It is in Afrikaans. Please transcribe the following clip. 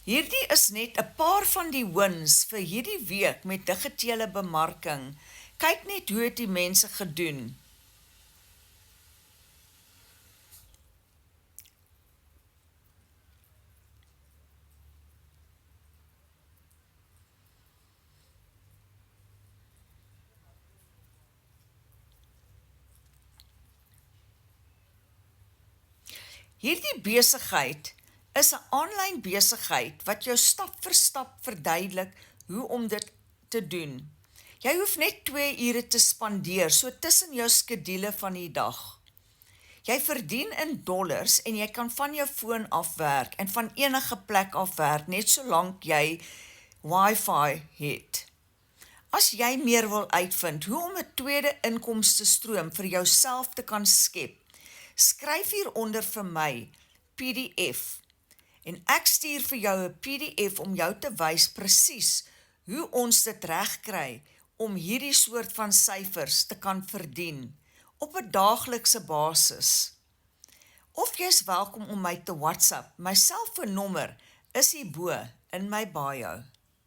Hierdie is net 'n paar van die wins vir hierdie week met digitale bemarking. Kyk net hoe het die mense gedoen. Hierdie besigheid is 'n aanlyn besigheid wat jou stap vir stap verduidelik hoe om dit te doen. Jy hoef net 2 ure te spandeer, so tussen jou skedule van die dag. Jy verdien in dollars en jy kan van jou foon af werk en van enige plek af werk, net solank jy Wi-Fi het. As jy meer wil uitvind hoe om 'n tweede inkomste stroom vir jouself te kan skep, skryf hieronder vir my PDF en ek stuur vir jou 'n PDF om jou te wys presies hoe ons dit regkry om hierdie soort van syfers te kan verdien op 'n daaglikse basis. Of jy is welkom om my te WhatsApp. My selfoonnommer is hierbo in my bio.